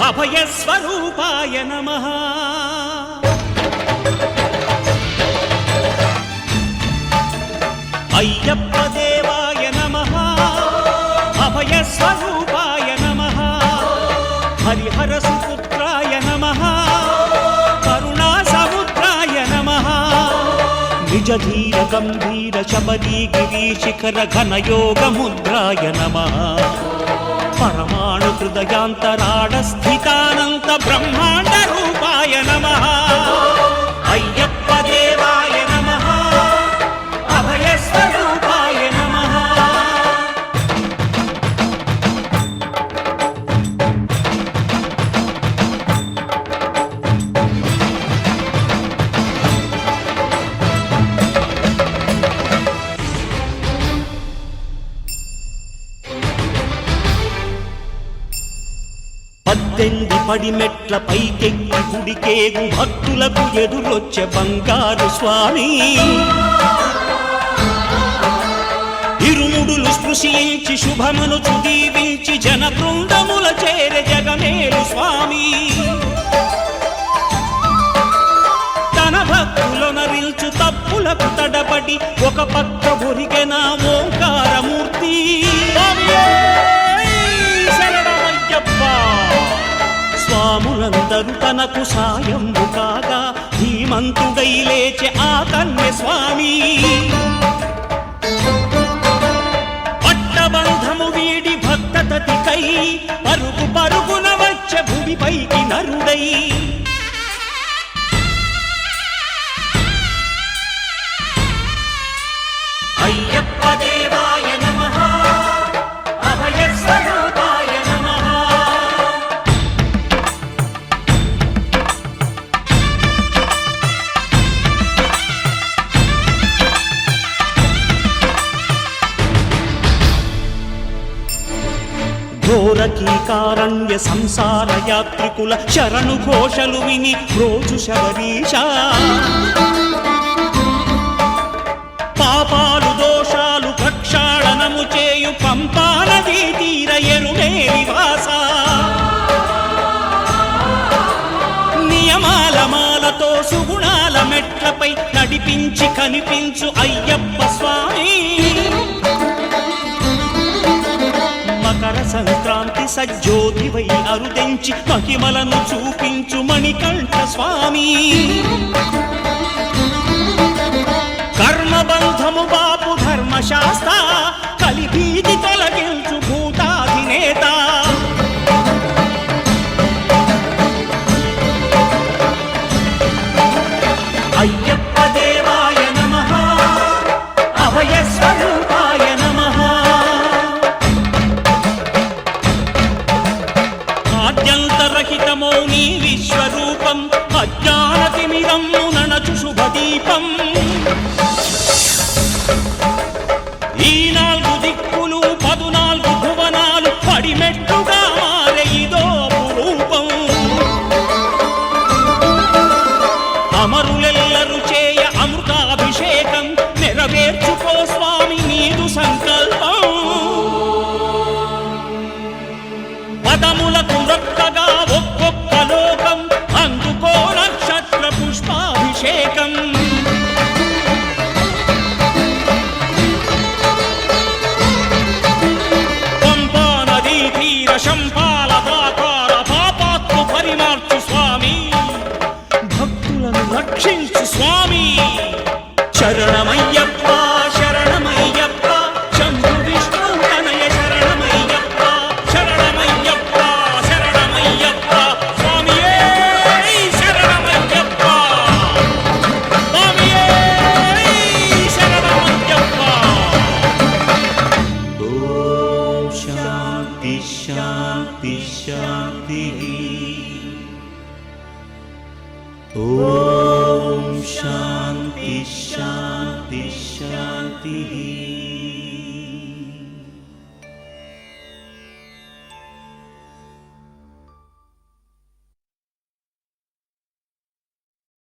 అభయస్వరూపాయ నమః. అయ్యప్ప దేవాయ నమః. అభయస్వరూపాయ నమః. హరిహర సుపుత్రాయ నమః. కరుణా సముద్రాయ నమః. నిజ ధీర గంభీర శబరీ గిరీశిఖర ఘనయోగ ముద్రాయ నమః. పరమాణు హృదయాంతరాడ స్థితానంత బ్రహ్మాండ రూపాయ నమః. అయ్యప్ప దేవాయ నమః. అభయస్వరూపాయ నమః. పద్దెంది పడిమెట్ల పైకెక్కి గుడికేగు భక్తులకు ఎదురొచ్చే బంగారు స్వామి. ఇరుముడులు స్పృశించి శుభమును చుదీవించి జన బృందముల చేరే జగమేలు స్వామి. తన భక్తులొనరిల్చు తప్పులకు తడబడి ఒక పక్క ఒరిగెన ఓంకారమూర్తి. స్వాములందరూ తనకు సాయము కాగా ధీమంతుడై లేచె ఆ కన్య స్వామి. పట్టబంధము వీడి భక్తతతికై పరుగు పరుగున వచ్చే భూమిపైకి నరుడై. అయ్యప్ప దేవాయ నమః. అభయస్వరూపాయ నమః. ఘోరకీకారణ్య సంసార యాత్రికుల శరణు ఘోషలు విని రోజు శబరీష. పాపాలు దోషాలు ప్రక్షాళనము చేయు పంపానదీ తీర ఎరుడే నివాస. నియమాల మాలతో సుగుణాల మెట్లపై నడిపించి కనిపించు అయ్యప్ప స్వామి. మకర సంక్రాంతి సజ్జోతివై అరుదెంచి మహిమలను చూపించు మణికంఠ స్వామి. కర్మబంధము బాపు ధర్మశాస్త్ర కలిభీతి తొలగించు భూతాధినేత. అయ్యప్ప దేవాయ నమః. అభయస్వరూపాయ నమః. ఆద్యంతరహితమో నీ విశ్వరూపం అజ్ఞానతిమిరము నణచు శుభదీపం. ఈ 4 దిక్కులు 14 భువనాలు పడిమెట్టుగా మారే ఇదో రూపం. అమరులెల్లరు చేయ అమృతాభిషేకం నెరవేర్చుకో స్వామి నీదు సంకల్పం. పదములకు రొక్కగా ఒక్కొక్క లోకం అందుకో నక్షత్ర పుష్పాభిషేకం. శంపాల దాకార పాపాత్మ పరిమార్చు స్వామి. భక్తులను రక్షించు స్వామి. శరణమయ్యప్ప శరణమయ్యప్ప శంభు విష్ణు తనయ శరణమయ్యప్ప. శరణమయ్యప్ప శరణమయ్యప్ప స్వామియే శరణమయ్యప్ప. స్వామియే శరణమయ్యప్ప. ఓం శాంతి శాంతి శాంతి. ఓం